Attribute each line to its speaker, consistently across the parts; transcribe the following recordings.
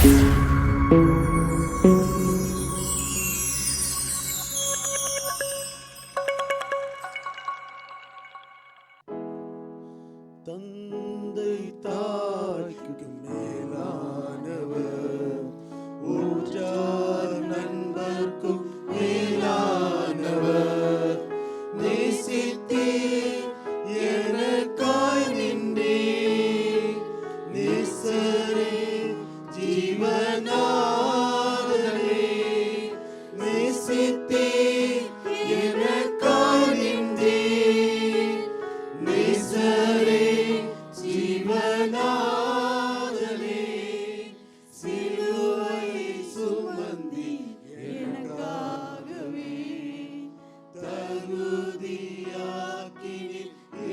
Speaker 1: தந்தை தாய்க்கு மேலானவர், ஊற்றார் நண்பர்க்கும் மேலானவர். நேசித்தீர் எனக்காய் நின்றீர், நேசரே ஜீவனாதரே. நேசித்தீர் எனக்காய் நின்றீர், நேசரே ஜீவனாதரே. சிலுவை சுமந்தி எனக்காகவே தகுதியாக்கினீர்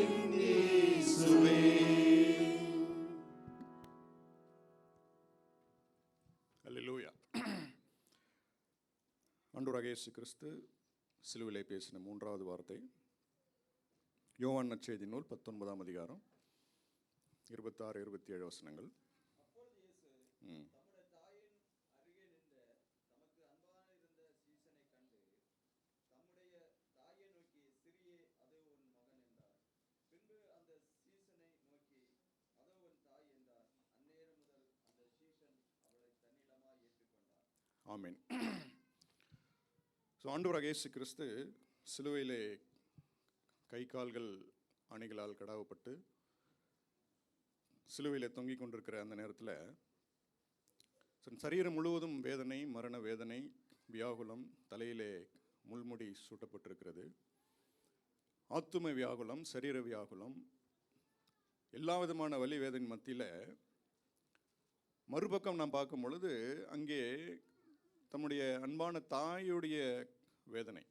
Speaker 1: என் இயேசுவே.
Speaker 2: அல்லேலூயா. ஆண்டவராகிய இயேசு கிறிஸ்து சிலுவிலே பேசின மூன்றாவது வார்த்தை யோவான் நற்செய்தி நூல் 19ஆம் அதிகாரம் 26-27 வசனங்கள். ஆமென். ஸோ ஆண்டவராகிய இயேசு கிறிஸ்து சிலுவையிலே கை கால்கள் அணிகளால் கடாவப்பட்டு சிலுவையில் தொங்கிக் கொண்டிருக்கிற அந்த நேரத்தில் சரீரம் முழுவதும் வேதனை, மரண வேதனை, வியாகுலம், தலையிலே முள்முடி சூட்டப்பட்டிருக்கிறது. ஆத்தும வியாகுலம், சரீர வியாகுலம், எல்லா விதமான வலி வேதனை மத்தியில் மறுபக்கம் நாம் பார்க்கும் பொழுது அங்கே தம்முடைய அன்பான தாயுடைய வேதனை,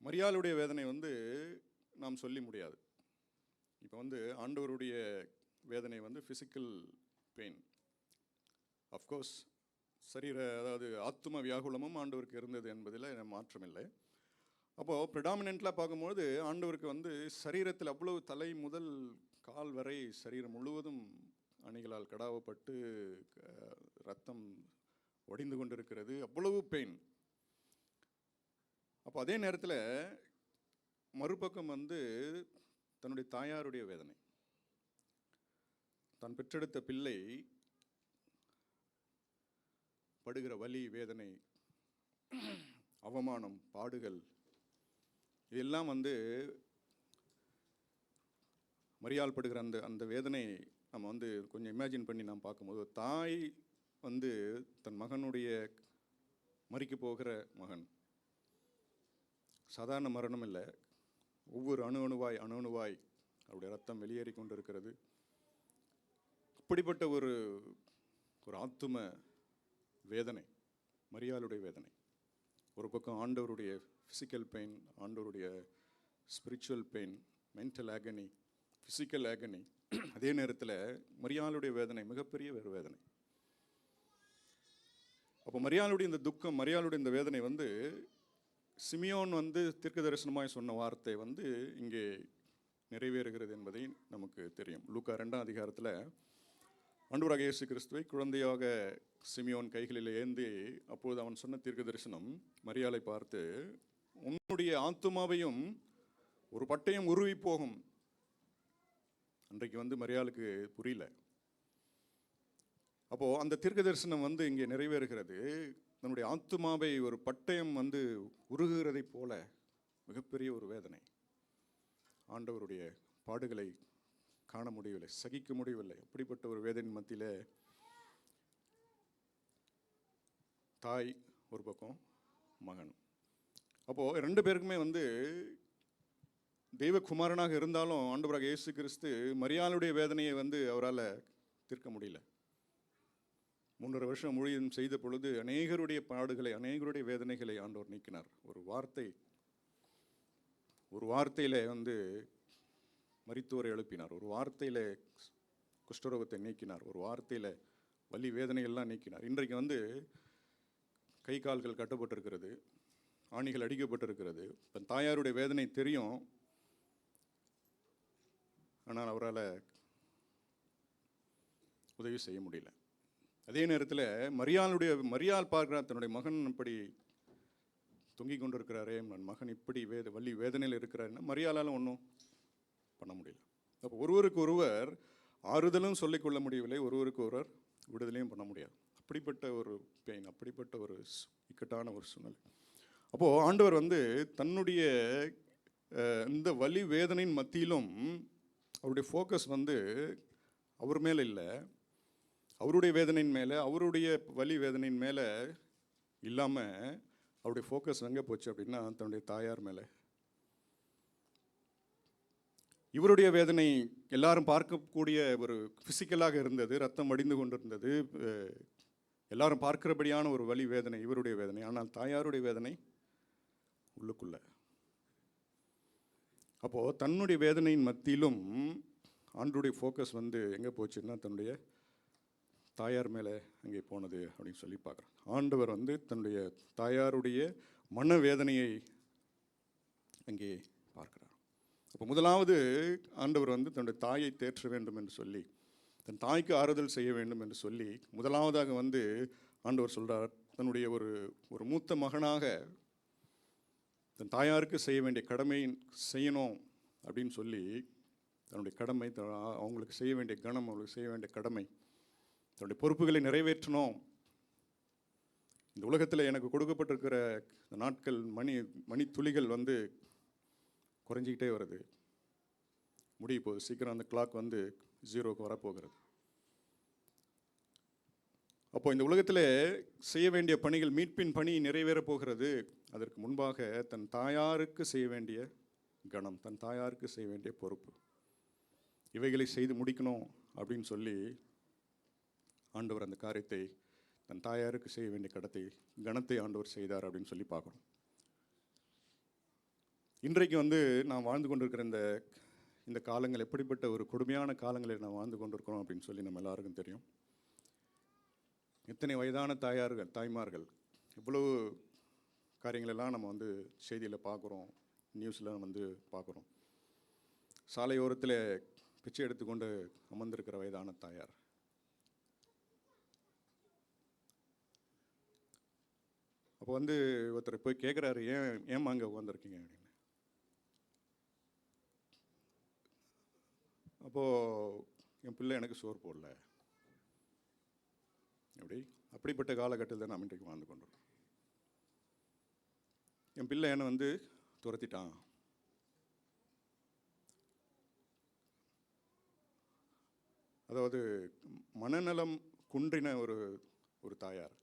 Speaker 2: மரியாளுடைய வேதனை நாம் சொல்லி முடியாது. இப்போ ஆண்டவருடைய வேதனை ஃபிசிக்கல் பெயின். அஃப்கோர்ஸ் அதாவது ஆத்தும வியாகுலமும் ஆண்டவருக்கு இருந்தது என்பதில் மாற்றமில்லை. அப்போது ப்ரிடாமினெண்ட்லாக பார்க்கும்போது ஆண்டவருக்கு சரீரத்தில் அவ்வளவு தலை முதல் கால் வரை சரீரம் முழுவதும் அணிகளால் கடாவப்பட்டு ரத்தம் ஒடிந்து கொண்டிருக்கிறது, அவ்வளவு பெயின். அப்போ அதே நேரத்தில் மறுபக்கம் தன்னுடைய தாயாருடைய வேதனை, தான் பெற்றெடுத்த பிள்ளை படுகிற வலி, வேதனை, அவமானம், பாடுகள், இதெல்லாம் மரியாள் படுகிற அந்த வேதனை நம்ம கொஞ்சம் இமேஜின் பண்ணி நாம் பார்க்கும்போது, தாய் தன் மகனுடைய மரிக்க போகிற மகன், சாதாரண மரணம் இல்லை, ஒவ்வொரு அணுவாய் அவருடைய ரத்தம் வெளியேறி கொண்டிருக்கிறது. இப்படிப்பட்ட ஒரு ஆத்தும வேதனை, மரியாளுடைய வேதனை. ஒரு பக்கம் ஆண்டவருடைய ஃபிசிக்கல் பெயின், ஆண்டவருடைய ஸ்பிரிச்சுவல் பெயின், மென்டல் ஆகனி, ஃபிசிக்கல் ஆகனி. அதே நேரத்தில் மரியாளுடைய வேதனை மிகப்பெரிய வேறு வேதனை. அப்போ மரியாளுடைய இந்த துக்கம், மரியாளுடைய இந்த வேதனை சிமியோன் தீர்க்க தரிசனமாய் சொன்ன வார்த்தை இங்கே நிறைவேறுகிறது என்பதை நமக்கு தெரியும். லூக்கா 2ஆம் அதிகாரத்தில் ஆண்டவராகிய இயேசு கிறிஸ்துவை குழந்தையாக சிமியோன் கைகளில் ஏந்தி அப்போது அவன் சொன்ன தீர்க்க தரிசனம் மரியாளை பார்த்து, உன்னுடைய ஆத்துமாவையும் ஒரு பட்டயம் உருவி போகும். அன்றைக்கு மரியாளுக்கு புரியல. அப்போது அந்த தீர்க்க தரிசனம் இங்கே நிறைவேறுகிறது. தன்னுடைய ஆத்துமாவை ஒரு பட்டயம் உருகுகிறதை போல மிகப்பெரிய ஒரு வேதனை. ஆண்டவருடைய பாடுகளை காண முடியவில்லை, சகிக்க முடியவில்லை. அப்படிப்பட்ட ஒரு வேதனை மத்தியில் தாய் ஒரு பக்கம், மகன். அப்போது ரெண்டு பேருக்குமே தெய்வகுமாரனாக இருந்தாலும் ஆண்டவராக இயேசு கிறிஸ்து மரியாளுடைய வேதனையை அவரால் தீர்க்க முடியல. 3.5 வருஷம் ஊழியம் செய்த பொழுது அநேகருடைய பாடுகளை, அநேகருடைய வேதனைகளை ஆண்டவர் நீக்கினார். ஒரு வார்த்தையில் மரித்தோரை எழுப்பினார். ஒரு வார்த்தையில் குஷ்டரோகத்தை நீக்கினார். ஒரு வார்த்தையில் வலி வேதனைகள்லாம் நீக்கினார். இன்றைக்கு கை கால்கள் கட்டப்பட்டிருக்கிறது, ஆணிகள் அடிக்கப்பட்டிருக்கிறது. தன் தாயாருடைய வேதனை தெரியும், ஆனால் அவரால் உதவி செய்ய முடியல. அதே நேரத்தில் மரியாள் பார்க்கிறார், தன்னுடைய மகன் இப்படி தொங்கிக் கொண்டிருக்கிறாரே, என் மகன் இப்படி வலி வேதனையில் இருக்கிறாருன்னா மரியாளால் ஒன்றும் பண்ண முடியல. அப்போ ஒருவருக்கு ஒருவர் ஆறுதலும் சொல்லிக்கொள்ள முடியவில்லை, ஒருவருக்கு ஒருவர் விடுதலையும் பண்ண முடியாது. அப்படிப்பட்ட ஒரு பெயின், அப்படிப்பட்ட ஒரு இக்கட்டான ஒரு சூழ்நிலை. அப்போது ஆண்டவர் வந்து தன்னுடைய இந்த வலி வேதனையின் மத்தியிலும் அவருடைய ஃபோக்கஸ் வந்து அவர் மேலே இல்லை, அவருடைய வேதனையின் மேலே, அவருடைய வலி வேதனையின் மேலே இல்லாமல் அவருடைய ஃபோக்கஸ் எங்கே போச்சு அப்படின்னா தன்னுடைய தாயார் மேலே. இவருடைய வேதனை எல்லாரும் பார்க்கக்கூடிய ஒரு ஃபிசிக்கலாக இருந்தது, ரத்தம் வடிந்து கொண்டிருந்தது, எல்லாரும் பார்க்கிறபடியான ஒரு வலி வேதனை இவருடைய வேதனை. ஆனால் தாயாருடைய வேதனை உள்ளுக்குள்ள. அப்போது தன்னுடைய வேதனையின் மத்தியிலும் ஆண்டருடைய ஃபோக்கஸ் வந்து எங்கே போச்சுன்னா தன்னுடைய தாயார் மேலே அங்கே போனது அப்படின்னு சொல்லி பார்க்குறோம். ஆண்டவர் வந்து தன்னுடைய தாயாருடைய மனவேதனையை அங்கே பார்க்குறார். அப்போ முதலாவது ஆண்டவர் வந்து தன்னுடைய தாயை தேற்ற வேண்டும் என்று சொல்லி, தன் தாய்க்கு ஆறுதல் செய்ய வேண்டும் என்று சொல்லி முதலாவதாக வந்து ஆண்டவர் சொல்கிறார், தன்னுடைய ஒரு மூத்த மகனாக தன் தாயாருக்கு செய்ய வேண்டிய கடமை செய்யணும் அப்படின்னு சொல்லி, தன்னுடைய கடமை, அவங்களுக்கு செய்ய வேண்டிய கணம், அவங்களுக்கு செய்ய வேண்டிய கடமை, தன்னுடைய பொறுப்புகளை நிறைவேற்றணும். இந்த உலகத்தில் எனக்கு கொடுக்கப்பட்டிருக்கிற இந்த நாட்கள் மணி துளிகள் வந்து குறைஞ்சிக்கிட்டே வருது, முடிய போகுது, சீக்கிரம் அந்த கிளாக் வந்து 0க்கு வரப்போகிறது. அப்போ இந்த உலகத்தில் செய்ய வேண்டிய பணிகள், மீட்பின் பணி நிறைவேறப் போகிறது. அதற்கு முன்பாக தன் தாயாருக்கு செய்ய வேண்டிய கணம், தன் தாயாருக்கு செய்ய வேண்டிய பொறுப்பு, இவைகளை செய்து முடிக்கணும் அப்படின்னு சொல்லி ஆண்டவர் அந்த காரியத்தை, தன் தாயாருக்கு செய்ய வேண்டிய கணத்தை ஆண்டவர் செய்தார் அப்படின்னு சொல்லி பார்க்கணும். இன்றைக்கு வந்து நாம் வாழ்ந்து கொண்டிருக்கிற இந்த காலங்கள் எப்படிப்பட்ட ஒரு கொடுமையான காலங்களில் நாம் வாழ்ந்து கொண்டிருக்கிறோம் அப்படின்னு சொல்லி நம்ம எல்லாருக்கும் தெரியும். எத்தனை வயதான தாய்மார்கள், இவ்வளவு காரியங்களெல்லாம் நம்ம வந்து செய்தியில் பார்க்குறோம், நியூஸில் வந்து பார்க்குறோம். சாலையோரத்தில் பிச்சை எடுத்துக்கொண்டு அமர்ந்திருக்கிற வயதான தாயார். அப்போ வந்து ஒருத்தர் போய் கேட்குறாரு, ஏம்மா அங்கே உட்காந்துருக்கீங்க அப்படின்னு. அப்போது என் பிள்ளை எனக்கு சோறு போடல அப்படிப்பட்ட காலகட்டத்தில் தான் நாம் இன்றைக்கு வாழ்ந்து கொண்டிருக்கோம். என் பிள்ளை என்னை வந்து துரத்திட்டான், அதாவது மனநலம் குன்றின ஒரு தாயார்.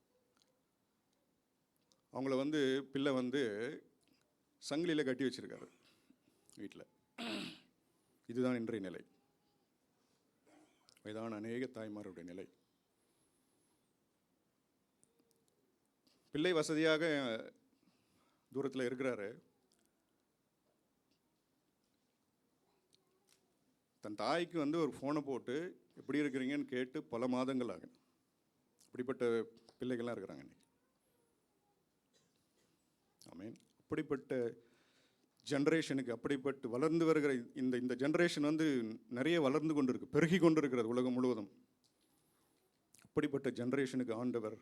Speaker 2: அவங்கள வந்து பிள்ளை வந்து சங்கிலியில் கட்டி வச்சிருக்காரு வீட்டில். இதுதான் இன்றைய நிலை, வயதான அநேக தாய்மாருடைய நிலை. பிள்ளை வசதியாக தூரத்தில் இருக்கிறாரு, தன் தாய்க்கு வந்து ஒரு ஃபோனை போட்டு எப்படி இருக்கிறீங்கன்னு கேட்டு பல மாதங்கள் ஆகும். அப்படிப்பட்ட பிள்ளைகள்லாம் இருக்கிறாங்க இன்னைக்கு. ஆமீன். அப்படிப்பட்ட ஜென்ரேஷனுக்கு, அப்படிப்பட்டு வளர்ந்து வருகிற இந்த ஜென்ரேஷன் வந்து நிறைய வளர்ந்து கொண்டிருக்கு, பெருகி கொண்டிருக்கிறது உலகம் முழுவதும். அப்படிப்பட்ட ஜென்ரேஷனுக்கு ஆண்டவர்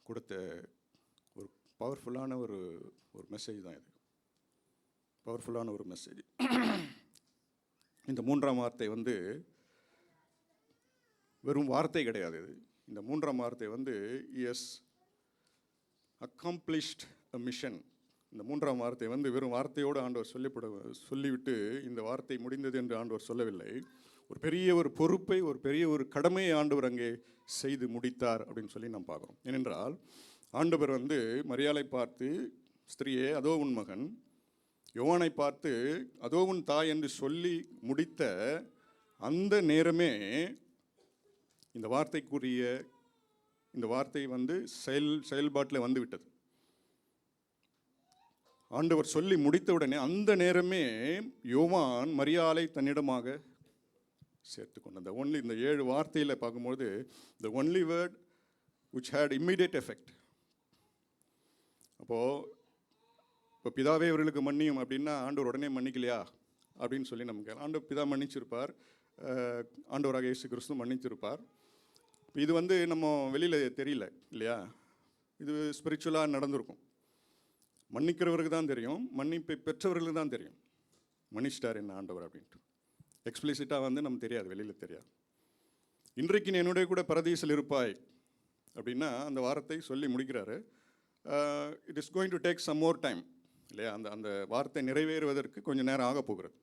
Speaker 2: கொடுத்த ஒரு பவர்ஃபுல்லான ஒரு மெசேஜ் தான் இது. பவர்ஃபுல்லான ஒரு மெசேஜ். இந்த 3ஆம் வார்த்தை வந்து வெறும் வார்த்தை கிடையாது. இந்த 3ஆம் வார்த்தை வந்து எஸ் அக்காம்ப்ளிஷ்ட் அ மிஷன். இந்த 3ஆம் வார்த்தை வந்து வெறும் வார்த்தையோடு ஆண்டவர் சொல்லிவிட்டு இந்த வார்த்தை முடிந்தது என்று ஆண்டவர் சொல்லவில்லை. ஒரு பெரிய ஒரு பொறுப்பை, ஒரு பெரிய ஒரு கடமையை ஆண்டவர் அங்கே செய்து முடித்தார் அப்படின்னு சொல்லி நாம் பார்க்குறோம். ஏனென்றால் ஆண்டவர் வந்து மரியாளை பார்த்து, ஸ்திரீயே அதோ உன் மகன், யோவானை பார்த்து அதோ உன் தாய் என்று சொல்லி முடித்த அந்த நேரமே இந்த வார்த்தை வந்து செயல்பாட்டில் வந்து விட்டது. ஆண்டவர் சொல்லி முடித்தவுடனே அந்த நேரமே யோவான் மரியாளை தன்னிடமாக சேர்த்து கொண்டார். இந்த 7 வார்த்தையில் பார்க்கும்போது the only word which had immediate effect. இப்போ பிதாவே இவர்களுக்கு மன்னியும் அப்படின்னா ஆண்டவர் உடனே மன்னிக்கலையா அப்படின்னு சொல்லி நமக்கு, ஆண்டவர் பிதா மன்னிச்சிருப்பார். ஆண்டவராக இயேசு கிறிஸ்து மன்னித்திருப்பார். இது வந்து நம்ம வெளியில் தெரியல இல்லையா, இது ஸ்பிரிச்சுவலாக நடந்திருக்கும். மன்னிக்கிறவருக்கு தான் தெரியும், மன்னிப்பை பெற்றவர்களுக்கு தான் தெரியும் மன்னிச்சிட்டார் என்ன ஆண்டவர் அப்படின்ட்டு. எக்ஸ்பிளிசிட்டாக வந்து நமக்கு தெரியாது, வெளியில் தெரியாது. இன்றைக்கு நீ என்னுடைய கூட பரதீசில் இருப்பாய் அப்படின்னா அந்த வார்த்தை சொல்லி முடிக்கிறாரு. It is going to take some more time இல்லையா, அந்த அந்த வார்த்தை நிறைவேறுவதற்கு கொஞ்சம் நேரம் ஆக போகிறது.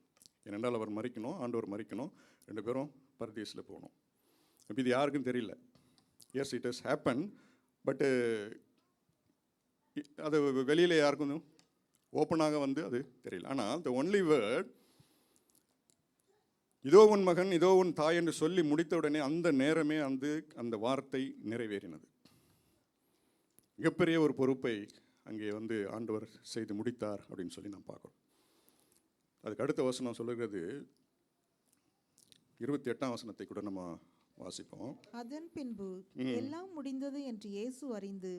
Speaker 2: ஏனென்றால் அவர் மறிக்கணும், ஆண்டவர் மறிக்கணும், 2 பேரும் பரதீசில் போகணும். அப்போ இது யாருக்கும் தெரியல. எஸ், இட் ஹஸ் ஹேப்பன், பட்டு அது வெளியில் யாருக்கும் ஓப்பனாக வந்து அது தெரியல. ஆனால் த ஒன்லி வேர்ட், இதோ உன் மகன் இதோ உன் தாய் என்று சொல்லி முடித்த உடனே அந்த நேரமே அந்த வார்த்தை நிறைவேறினது. மிகப்பெரிய ஒரு பொறுப்பை அங்கே வந்து ஆண்டவர் செய்து முடித்தார் அப்படின்னு சொல்லி நாம் பார்க்குறோம். அதுக்கு அடுத்த வசனம் சொல்லுகிறது 28ஆம் வசனத்தை கூட நம்ம வாசிப்போம்.
Speaker 3: அதன் பின்பு எல்லாம் முடிந்தது என்று இயேசு அறிந்து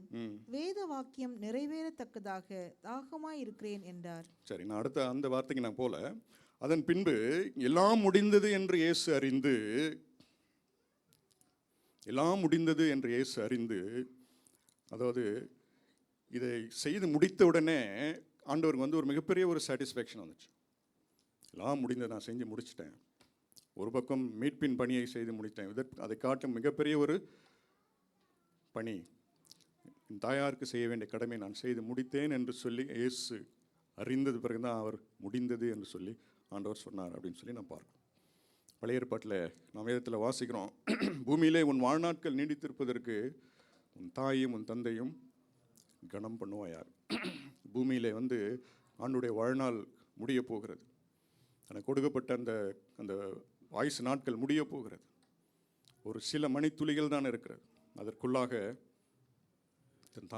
Speaker 3: வேத வாக்கியம் நிறைவேறத்தக்கதாக தாகமாய் இருக்கிறேன் என்றார். சரி,
Speaker 2: நான் அடுத்த அந்த வார்த்தைக்கு நான் போல. அதன் பின்பு எல்லாம் முடிந்தது என்று இயேசு அறிந்து, எல்லாம் முடிந்தது என்று இயேசு அறிந்து, அதாவது இதை செய்து முடித்த உடனே ஆண்டவருக்கு வந்து ஒரு மிகப்பெரிய ஒரு சாட்டிஸ்ஃபேக்ஷன் வந்துச்சு. எல்லாம் முடிந்தது, நான் செஞ்சு முடிச்சிட்டேன். ஒரு பக்கம் மீட்பின் பணியை செய்து முடித்தேன், அதை காட்டும் மிகப்பெரிய ஒரு பணி, என் தாயாருக்கு செய்ய வேண்டிய கடமை நான் செய்து முடித்தேன் என்று சொல்லி இயேசு அறிந்தது பிறகுதான் அவர் முடிந்தது என்று சொல்லி ஆண்டவர் சொன்னார் அப்படின்னு சொல்லி நான் பார்க்கிறோம். பழைய ஏற்பாட்டில் நாம் வேதத்தில் வாசிக்கிறோம், பூமியிலே உன் வாழ்நாட்கள் நீடித்திருப்பதற்கு உன் தாயும் உன் தந்தையும் கனம் பண்ணுவாயார். பூமியிலே வந்து ஆண்டுடைய வாழ்நாள் முடிய போகிறது. எனக்கு கொடுக்கப்பட்ட அந்த ஆயுசு நாட்கள் முடிய போகிறது. ஒரு சில மணித்துளிகள் தான் இருக்கிறது. அதற்குள்ளாக தன்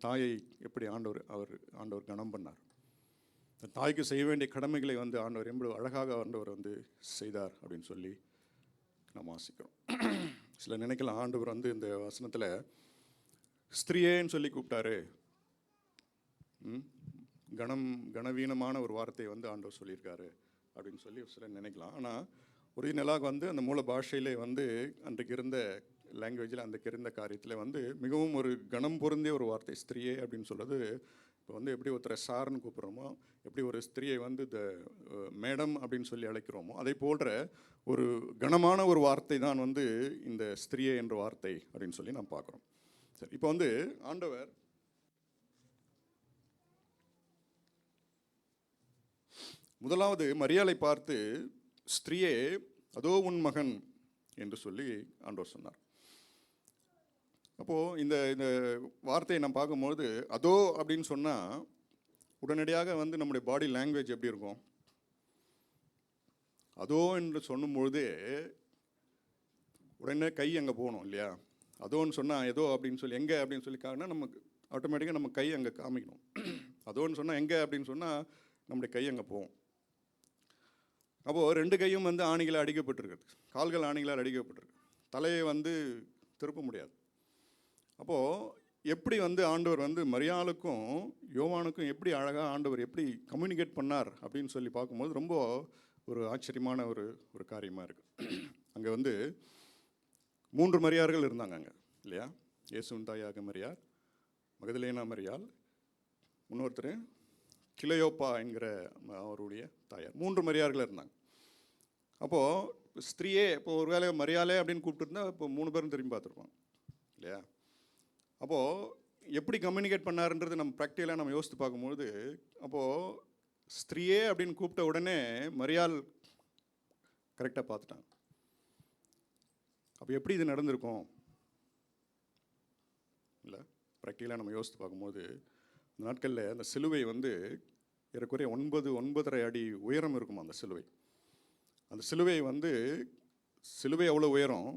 Speaker 2: தாயை எப்படி ஆண்டவர் கனம் பண்ணார், தன் தாய்க்கு செய்ய வேண்டிய கடமைகளை வந்து ஆண்டவர் எவ்வளவு அழகாக ஆண்டவர் வந்து செய்தார் அப்படின்னு சொல்லி நாம் வாசிக்கிறோம். சில நினைக்கலாம், ஆண்டவர் வந்து இந்த வசனத்தில் ஸ்திரீயேன்னு சொல்லி கூப்பிட்டாரு, கனவீனமான ஒரு வார்த்தையை வந்து ஆண்டவர் சொல்லியிருக்காரு அப்படின்னு சொல்லி சில நினைக்கலாம். ஆனால் ஒரிஜினலாக வந்து அந்த மூல பாஷையிலே வந்து அன்றைக்கு இருந்த லாங்குவேஜில் அன்றைக்கு இருந்த காரியத்தில் வந்து மிகவும் ஒரு கனம் பொருந்திய ஒரு வார்த்தை ஸ்திரீயே அப்படின்னு சொல்கிறது. இப்போ வந்து எப்படி ஒருத்தரை சார்னு கூப்பிட்றோமோ, எப்படி ஒரு ஸ்திரீயை வந்து மேடம் அப்படின்னு சொல்லி அழைக்கிறோமோ, அதை போன்ற ஒரு கனமான ஒரு வார்த்தை தான் வந்து இந்த ஸ்திரீயே என்ற வார்த்தை அப்படின்னு சொல்லி நாம் பார்க்குறோம். சரி, இப்போ வந்து ஆண்டவர் முதலாவது மரியாளை பார்த்து ஸ்திரீயே அதோ உன் மகன் என்று சொல்லி ஆண்டவர் சொன்னார். அப்போது இந்த வார்த்தையை நான் பார்க்கும்போது அதோ அப்படின்னு சொன்னால் உடனடியாக வந்து நம்முடைய பாடி லாங்குவேஜ் எப்படி இருக்கும்? அதோ என்று சொல்லும்பொழுதே உடனே கை அங்கே போகணும் இல்லையா? அதோன்னு சொன்னால் ஏதோ அப்படின்னு சொல்லி எங்கே அப்படின்னு சொல்லி காட்டினா நமக்கு ஆட்டோமேட்டிக்காக நம்ம கை அங்கே காமிக்கணும். அதோன்னு சொன்னால் எங்கே அப்படின்னு சொன்னால் நம்முடைய கை அங்கே போகும். அப்போது 2 கையும் வந்து ஆணிகளால் அடிக்கப்பட்டிருக்குது, கால்கள் ஆணிகளால் அடிக்கப்பட்டிருக்கு, தலையை வந்து திருப்ப முடியாது. அப்போது எப்படி வந்து ஆண்டவர் வந்து மரியாளுக்கும் யோவானுக்கும் எப்படி அழகாக ஆண்டவர் எப்படி கம்யூனிகேட் பண்ணார் அப்படின்னு சொல்லி பார்க்கும்போது ரொம்ப ஒரு ஆச்சரியமான ஒரு காரியமாக இருக்குது. அங்கே வந்து 3 மரியார்கள் இருந்தாங்க அங்கே இல்லையா? இயேசுவின் தாயாக மரியாள், மகதலேனா மரியாள், இன்னொருத்தர் கிளையோப்பா என்கிற அவருடைய தாயார், 3 மரியார்கள் இருந்தாங்க. அப்போது ஸ்திரீயே, இப்போ ஒரு வேளை மரியாளே அப்படின்னு கூப்பிட்டுருந்தா இப்போ 3 பேரும் திரும்பி பார்த்துருப்போம் இல்லையா? அப்போது எப்படி கம்யூனிகேட் பண்ணாருன்றது நம்ம ப்ராக்டிக்கலாக நம்ம யோசித்து பார்க்கும்போது, அப்போது ஸ்திரீயே அப்படின்னு கூப்பிட்ட உடனே மரியாள் கரெக்டாக பார்த்துட்டாங்க. அப்போ எப்படி இது நடந்திருக்கும் இல்லை? ப்ராக்டிக்கலாக நம்ம யோசித்து பார்க்கும்போது இந்த நாட்களில் அந்த சிலுவை வந்து ஏறக்குறைய 9-9.5 அடி உயரம் இருக்கும். அந்த சிலுவை வந்து சிலுவை அவ்வளோ உயரம்.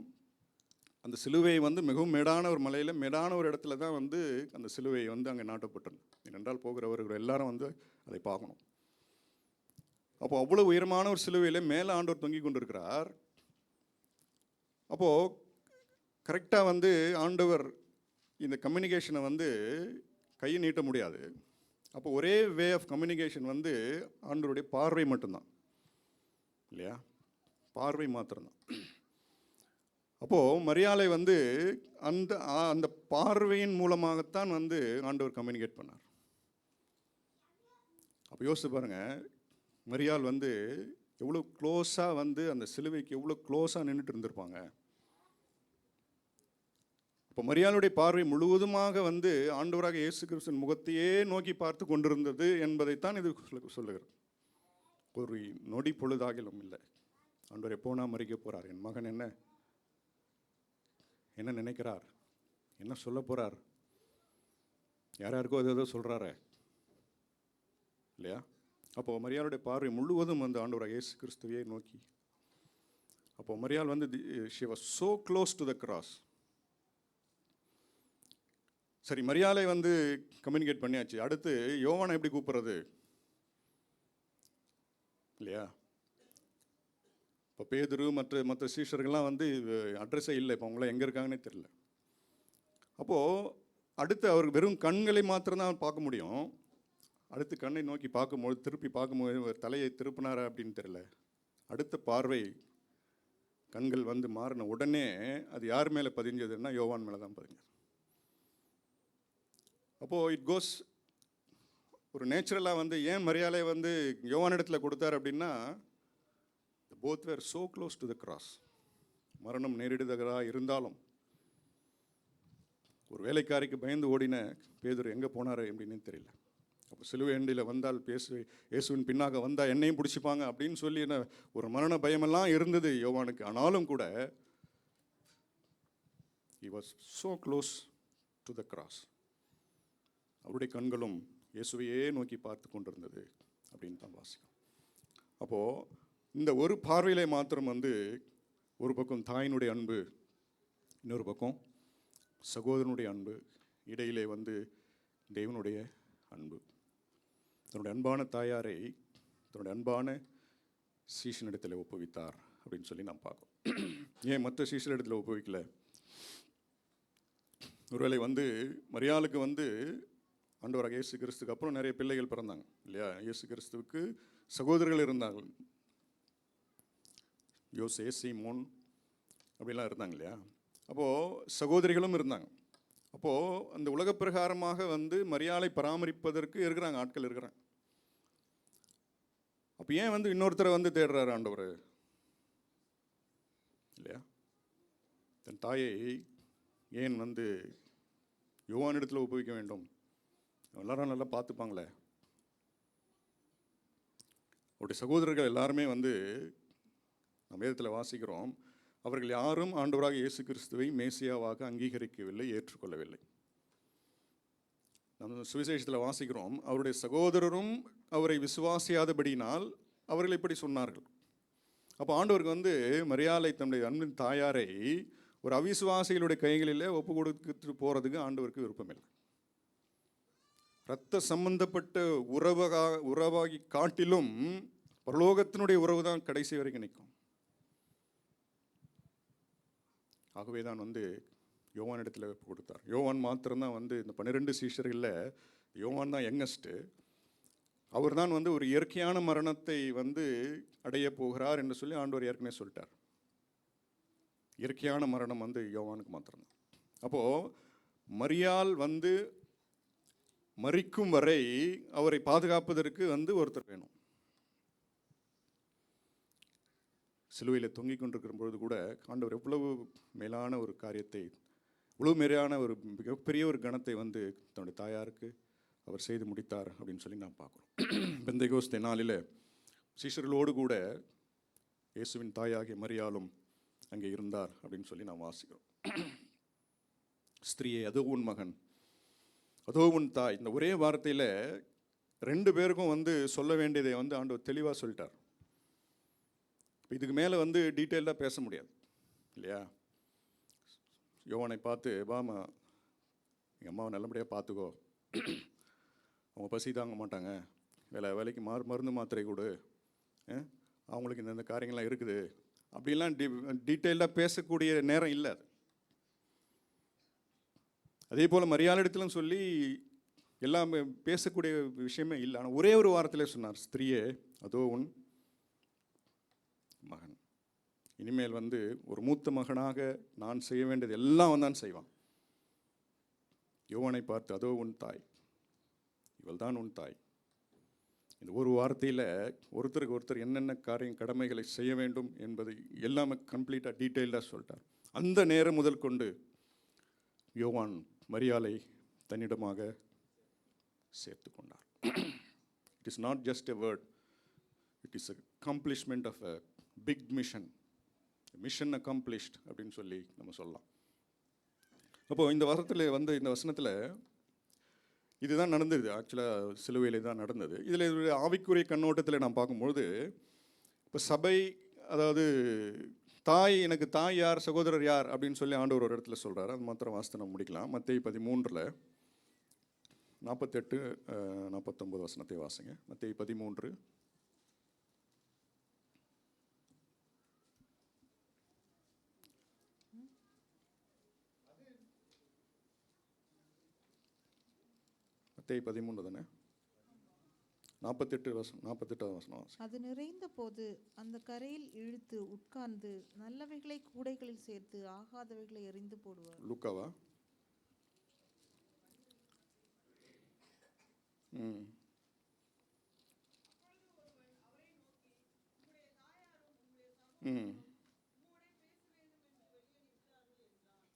Speaker 2: அந்த சிலுவை வந்து மிகவும் மேடான ஒரு மலையில் மேடான ஒரு இடத்துல தான் வந்து அந்த சிலுவை வந்து அங்கே நாட்டப்பட்டிருந்தது. ஏனென்றால் போகிறவர்கள் எல்லாரும் வந்து அதை பார்க்கணும். அப்போ அவ்வளோ உயரமான ஒரு சிலுவையில் மேலே ஆண்டவர் தொங்கி கொண்டிருக்கிறார். அப்போது கரெக்டாக வந்து ஆண்டவர் இந்த கம்யூனிகேஷனை வந்து கையை நீட்ட முடியாது. அப்போ ஒரே வே ஆஃப் கம்யூனிகேஷன் வந்து ஆண்டவருடைய பார்வை மட்டும்தான் இல்லையா? பார்வை மாத்திரம்தான். அப்போது மரியாளை வந்து அந்த அந்த பார்வையின் மூலமாகத்தான் வந்து ஆண்டவர் கம்யூனிகேட் பண்ணார். அப்போ யோசிச்சு பாருங்கள், மரியாள் வந்து எவ்வளோ க்ளோஸாக வந்து அந்த சிலுவைக்கு எவ்வளோ க்ளோஸாக நின்றுட்டு இருந்திருப்பாங்க. இப்போ மரியாளுடைய பார்வை முழுவதுமாக வந்து ஆண்டவராக இயேசு கிறிஸ்துவின் முகத்தையே நோக்கி பார்த்து கொண்டிருந்தது என்பதைத்தான் இது சொல்லுகிறது. ஒரு நொடி பொழுதாகிலும் இல்லை, ஆண்டவர் எப்போனா மறிக்க போகிறார், என் மகன் என்ன நினைக்கிறார், என்ன சொல்ல போகிறார், யாருக்கோ ஏதோ சொல்கிறாரு இல்லையா? அப்போது மரியாளுடைய பார்வை முழுவதும் வந்து ஆண்டவராக இயேசு கிறிஸ்துவையே நோக்கி. அப்போது மரியாள் வந்து she was so close to the cross. சரி, மரியாளை வந்து கம்யூனிகேட் பண்ணியாச்சு. அடுத்து யோவானை எப்படி கூப்பிட்றது இல்லையா? இப்போ பேதுரு மற்ற சீஷர்கள்லாம் வந்து அட்ரஸே இல்லை, இப்போ அவங்களாம் எங்கே இருக்காங்கன்னே தெரியல. அப்போது அடுத்து அவருக்கு வெறும் கண்களை மாத்திரம்தான் பார்க்க முடியும். அடுத்து கண்ணை நோக்கி பார்க்கும்போது, திருப்பி பார்க்கும்போது தலையை திருப்பினாரா அப்படின்னு தெரியல. அடுத்த பார்வை கண்கள் வந்து மாறின உடனே அது யார் மேலே பதிஞ்சதுன்னா யோவான் மேலே தான் பதிஞ்சது. அப்போது இட் கோஸ் ஒரு நேச்சுரலாக வந்து ஏன் மரியாதை வந்து யோவானிடத்தில் கொடுத்தார் அப்படின்னா, both were so close to the cross. மரணம் நேரிடுதகராக இருந்தாலும் ஒரு வேலைக்காரிக்கு பயந்து ஓடின பேதுரு எங்கே போனார் அப்படின்னு தெரியல. அப்போ சிலுவை அண்டியில் வந்தால் இயேசுவின் பின்னாக வந்தால் என்னையும் பிடிச்சிப்பாங்க அப்படின்னு சொல்லி ஒரு மரண பயமெல்லாம் இருந்தது யோவானுக்கு. ஆனாலும் கூட he was so close to the cross. அவருடைய கண்களும் இயேசுவையே நோக்கி பார்த்து கொண்டிருந்தது அப்படின்னு தான் வாசிக்கும். அப்போது இந்த ஒரு பார்வையிலே மாத்திரம் வந்து ஒரு பக்கம் தாயினுடைய அன்பு, இன்னொரு பக்கம் சகோதரனுடைய அன்பு, இடையிலே வந்து தேவனுடைய அன்பு. தன்னுடைய அன்பான தாயாரை தன்னுடைய அன்பான சீஷனிடத்தில் ஒப்புவித்தார் அப்படின்னு சொல்லி நாம் பார்க்கணும். ஏன் மற்ற சீஷனிடத்தில் ஒப்புவிக்கல? ஒருவேளை வந்து மரியாளுக்கு வந்து ஆண்டவராக இயேசு கிறிஸ்துக்கு அப்புறம் நிறைய பிள்ளைகள் பிறந்தாங்க இல்லையா? இயேசு கிறிஸ்துவுக்கு சகோதரர்கள் இருந்தார்கள், யோசே, சீமோன் அப்படிலாம் இருந்தாங்க இல்லையா? அப்போது சகோதரிகளும் இருந்தாங்க. அப்போது அந்த உலக பிரகாரமாக வந்து மரியாளை பராமரிப்பதற்கு இருக்கிறாங்க, ஆட்கள் இருக்கிறாங்க. அப்போ ஏன் வந்து இன்னொருத்தரை வந்து தேடுறாரு ஆண்டவர் இல்லையா? தன் தாயை ஏன் வந்து யோவானிடத்தில் ஒப்புவிக்க வேண்டும்? எல்லாரும் நல்லா பார்த்துப்பாங்களே. அவருடைய சகோதரர்கள் எல்லாருமே வந்து நம்ம வேதத்தில் வாசிக்கிறோம், அவர்கள் யாரும் ஆண்டவராக இயேசு கிறிஸ்துவை மேசியாவாக அங்கீகரிக்கவில்லை, ஏற்றுக்கொள்ளவில்லை. நம்ம சுவிசேஷத்தில் வாசிக்கிறோம், அவருடைய சகோதரரும் அவரை விசுவாசியாதபடியினால் அவர்கள் இப்படி சொன்னார்கள். அப்போ ஆண்டவருக்கு வந்து மரியாளை தன்னுடைய அன்பின் தாயாரை ஒரு அவிசுவாசிகளுடைய கைகளிலே ஒப்பு கொடுத்து போகிறதுக்கு ஆண்டவருக்கு விருப்பமில்லை. இரத்த சம்பந்தப்பட்ட உறவாகி காட்டிலும் பரலோகத்தினுடைய உறவு தான் கடைசி வரைக்கும் நிற்கும். ஆகவே தான் வந்து யோவான் இடத்துல கொடுத்தார். யோவான் மாத்திரம்தான் வந்து இந்த 12 சீஷர்களில் யோவான் தான் யங்கஸ்ட்டு. அவர் தான் வந்து ஒரு இயற்கையான மரணத்தை வந்து அடைய போகிறார் என்று சொல்லி ஆண்டவர் ஏற்கனவே சொல்லிட்டார். இயற்கையான மரணம் வந்து யோவானுக்கு மாத்திரம்தான். அப்போது மரியாள் வந்து மரிக்கும் வரை அவரை பாதுகாப்பதற்கு வந்து ஒருத்தர் வேணும். சிலுவையில் தொங்கிக் கொண்டிருக்கிற பொழுது கூட ஆண்டவர் எவ்வளவு மேலான ஒரு காரியத்தை, இவ்வளவு மேலான ஒரு மிகப்பெரிய ஒரு கணத்தை வந்து தன்னுடைய தாயாருக்கு அவர் செய்து முடித்தார் அப்படின்னு சொல்லி நாம் பார்க்குறோம். பெந்தைகோஸ்தே நாளில் சீஷர்களோடு கூட இயேசுவின் தாயாகிய மரியாளும் அங்கே இருந்தார் அப்படின்னு சொல்லி நாம் வாசிக்கிறோம். ஸ்திரீயே, அதோ உன் மகன், அதோ உன் தாய். இந்த ஒரே வார்த்தையில் 2 பேருக்கும் வந்து சொல்ல வேண்டியதை வந்து ஆண்டவர் தெளிவாக சொல்லிட்டார். இதுக்கு மேலே வந்து டீட்டெயிலாக பேச முடியாது இல்லையா? யோவானை பார்த்து, பாமா எங்கள் அம்மாவை நல்லபடியாக பார்த்துக்கோ, அவங்க பசி தாங்க மாட்டாங்க, வேலைக்கு மருந்து மாத்திரை கொடு, அவங்களுக்கு இந்த காரியங்கள்லாம் இருக்குது அப்படிலாம் டீட்டெயிலாக பேசக்கூடிய நேரம் இல்லை. அதே போல் மரியாளிடத்திலும் சொல்லி எல்லாம் பேசக்கூடிய விஷயமே இல்லை. ஆனால் ஒரே ஒரு வாரத்திலே சொன்னார், ஸ்திரீயே, அதோ உன் மகன். இனிமேல் வந்து ஒரு மூத்த மகனாக நான் செய்ய வேண்டியது எல்லாம் அவன் தான் செய்வான். யோவானை பார்த்து, அதோ உன் தாய், இவள் தான் உன் தாய். இந்த ஒரு வார்த்தையில் ஒருத்தருக்கு ஒருத்தர் என்னென்ன கடமைகளை செய்ய வேண்டும் என்பதை எல்லாமே கம்ப்ளீட்டாக டீட்டெயில்டாக சொல்லிட்டார். அந்த நேரம் முதல் கொண்டு யோவான் மரியாளை தன்னிடமாக சேர்த்து கொண்டார். It is not just a word, it is accomplishment of a big mission accomplished அப்படின்னு சொல்லி நம்ம சொல்லலாம். அப்போது இந்த வசனத்தில் இதுதான் நடந்தது. ஆக்சுவலாக சிலுவையில் தான் நடந்தது. இதில் ஆவிக்குரிய கண்ணோட்டத்தில் நான் பார்க்கும்பொழுது, இப்போ சபை, அதாவது தாய், எனக்கு தாய் யார், சகோதரர் யார் அப்படின்னு சொல்லி ஆண்டவர் ஒரு இடத்துல சொல்கிறார். அது மாத்திரம் வாசித்து நம்ம முடிக்கலாம். மத்தேயு 13:48-49 வசனத்தை வாசிங்க. மத்தேயு 13. மத்தேயு 13 தானே, 48 வசனம்.
Speaker 3: அது நிறைந்த போது அந்த கரையில் இழுத்து உட்கார்ந்து நல்லவைகளை கூடைகளில் சேர்த்து ஆகாதவைகளை எறிந்து போடுவார்.
Speaker 2: லூக்காவா?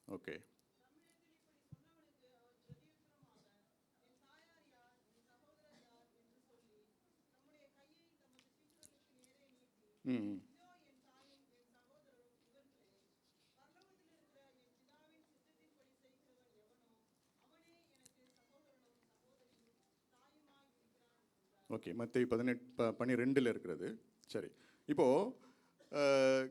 Speaker 2: ஓகே. ஓகே, மத்தேயு 12 இருக்கிறது. சரி, இப்போது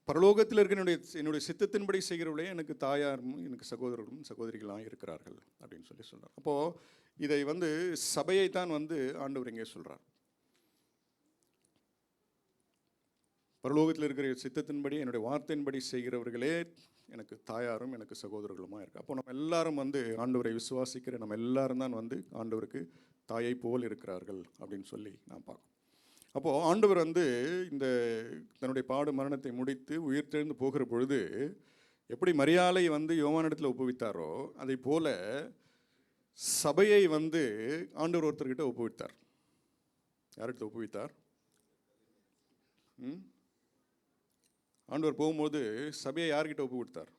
Speaker 2: பரலோகத்தில் இருக்கிற என்னுடைய சித்தத்தின்படி செய்கிறவர்களே எனக்கு தாயாரும் எனக்கு சகோதரரும் சகோதரிகளாக இருக்கிறார்கள் அப்படின்னு சொல்லி சொல்கிறார். அப்போது இதை சபையை தான் ஆண்டவர் இங்கே சொல்கிறார். பரலோகத்தில் இருக்கிற சித்தத்தின்படி என்னுடைய வார்த்தையின்படி செய்கிறவர்களே எனக்கு தாயாரும் எனக்கு சகோதரர்களுமா இருக்கு. அப்போ நம்ம எல்லாரும் ஆண்டவரை விசுவாசிக்கிற நம்ம எல்லாரும் தான் ஆண்டவருக்கு தாயை போல் இருக்கிறார்கள் அப்படின்னு சொல்லி நான் பார்க்கணும். அப்போது ஆண்டவர் இந்த தன்னுடைய பாடு மரணத்தை முடித்து உயிர்த்தெழுந்து போகிற பொழுது எப்படி மரியாளை யோவானிடத்தில் ஒப்புவித்தாரோ அதை போல சபையை ஆண்டவர் ஒருத்தர்கிட்ட ஒப்புவித்தார். யார்கிட்ட ஒப்புவித்தார்? ஆண்டவர் போகும்போது சபையை யார்கிட்ட ஒப்பு கொடுத்தார்?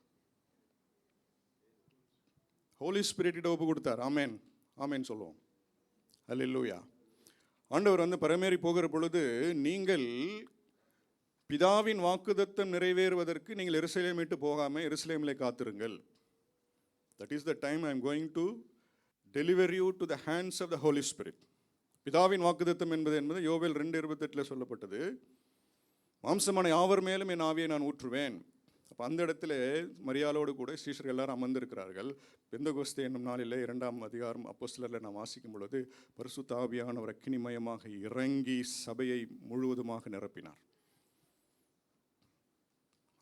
Speaker 2: ஹோலி ஸ்பிரிட் கிட்ட ஒப்பு கொடுத்தார். ஆமேன், ஆமேன் சொல்லுவோம். அல்லேலூயா. ஆண்டவர் பரமேறி போகிற பொழுது, நீங்கள் பிதாவின் வாக்குத்தத்தம் நிறைவேறுவதற்கு நீங்கள் எருசலேம் விட்டு போகாமல் எருசலேமிலே காத்திருங்கள். That is the time I am going to deliver you to the hands of the holy spirit. பிதாவின் வாக்குத்தத்தம் என்பது யோவேல் 2:28 சொல்லப்பட்டது. மாம்சமான யாவர் மேலும் என் ஆவியை நான் ஊற்றுவேன். அப்போ அந்த இடத்துல மரியாளோடு கூட சீஷர்கள் எல்லாரும் அமர்ந்திருக்கிறார்கள். பெந்தகோஸ்தே என்னும் நாளில் 2ஆம் அதிகாரம் அப்போஸ்தலரில் நாம் வாசிக்கும் பொழுது பரிசுத்த ஆவியானவர் அக்கினிமயமாக இறங்கி சபையை முழுவதுமாக நிரப்பினார்.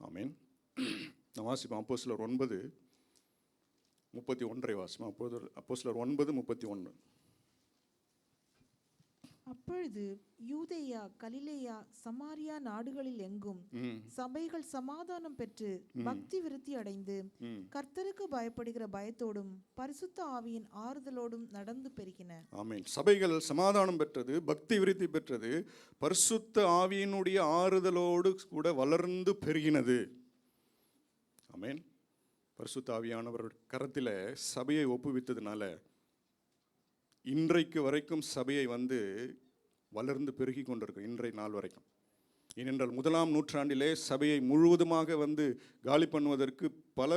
Speaker 2: ஆமேன். நான் வாசிப்போம். அப்போஸ்தலர் 9:31 வாசிப்போம். அப்போஸ்தலர் 9:31.
Speaker 3: அப்பொழுது யூதேயா, கலிலேயா, சமாரியா நாடுகளில் எங்கும் சபைகள் சமாதானம் பெற்று பக்தி விருத்தி அடைந்து கர்த்தருக்கு பயப்படுகிற பயத்தோடும் பரிசுத்த ஆவியின் ஆறுதலோடும் நடந்து பெருகின.
Speaker 2: ஆமென். சபைகள் சமாதானம் பெற்றது, பக்தி விருத்தி பெற்றது, பரிசுத்த ஆவியினுடைய ஆறுதலோடு கூட வளர்ந்து பெருகினது. ஆமென். பரிசுத்த ஆவியானவர் கரத்தில் சபையை ஒப்புவித்ததுனால இன்றைக்கு வரைக்கும் சபையை வளர்ந்து பெருகி கொண்டிருக்கு. இன்றைய நாள் வரைக்கும். ஏனென்றால் 1ஆம் நூற்றாண்டிலே சபையை முழுவதுமாக காலி பண்ணுவதற்கு பல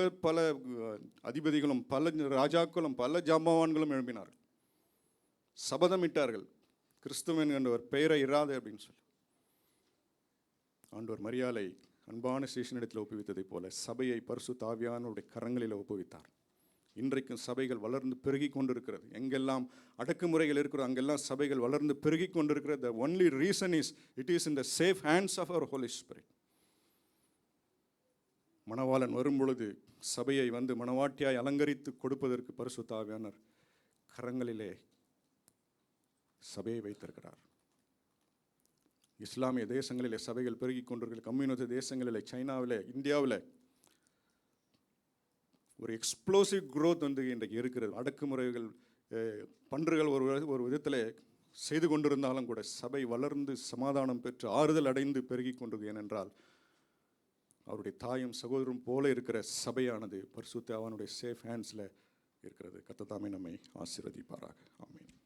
Speaker 2: அதிபதிகளும் பல ராஜாக்களும் பல ஜாம்பவான்களும் எழுப்பினார்கள். சபதமிட்டார்கள், கிறிஸ்துவன் என்ற பெயரை இராது அப்படின்னு சொல்லி. ஆண்டவர் மரியாளை அன்பான சீஷனிடத்தில் ஒப்புவித்ததைப் போல சபையை பரிசுத்த ஆவியானவருடைய கரங்களில் ஒப்புவித்தார். இன்றைக்கும் சபைகள் வளர்ந்து பெருகி கொண்டிருக்கிறது. எங்கெல்லாம் அடக்குமுறைகள் இருக்கிறோம் அங்கெல்லாம் சபைகள் வளர்ந்து பெருகி கொண்டிருக்கிறது. The only reason is it is in the safe hands of our Holy Spirit. மணவாளன் வரும்பொழுது சபையை மணவாட்டியாய் அலங்கரித்து கொடுப்பதற்கு பரிசுத்த ஆவியானவர் கரங்களிலே சபையை வைத்திருக்கிறார். இஸ்லாமிய தேசங்களிலே சபைகள் பெருகிக் கொண்டிருக்கிற, கம்யூனிஸ்ட் தேசங்களிலே, சைனாவிலே, இந்தியாவில் ஒரு எக்ஸ்ப்ளோசிவ் growth வந்து இன்றைக்கு இருக்கிறது. அடக்குமுறைகள், பன்றுகள் ஒரு விதத்தில் செய்து கொண்டிருந்தாலும் கூட சபை வளர்ந்து சமாதானம் பெற்று ஆறுதல் அடைந்து பெருகி கொண்டது. ஏனென்றால் அவருடைய தாயும் சகோதரரும் போல இருக்கிற சபையானது பரிசுத்த அவனுடைய சேஃப் ஹேண்ட்ஸில் இருக்கிறது. கர்த்தர் தாமே நம்மை ஆசீர்வதிப்பாராக. ஆமென்.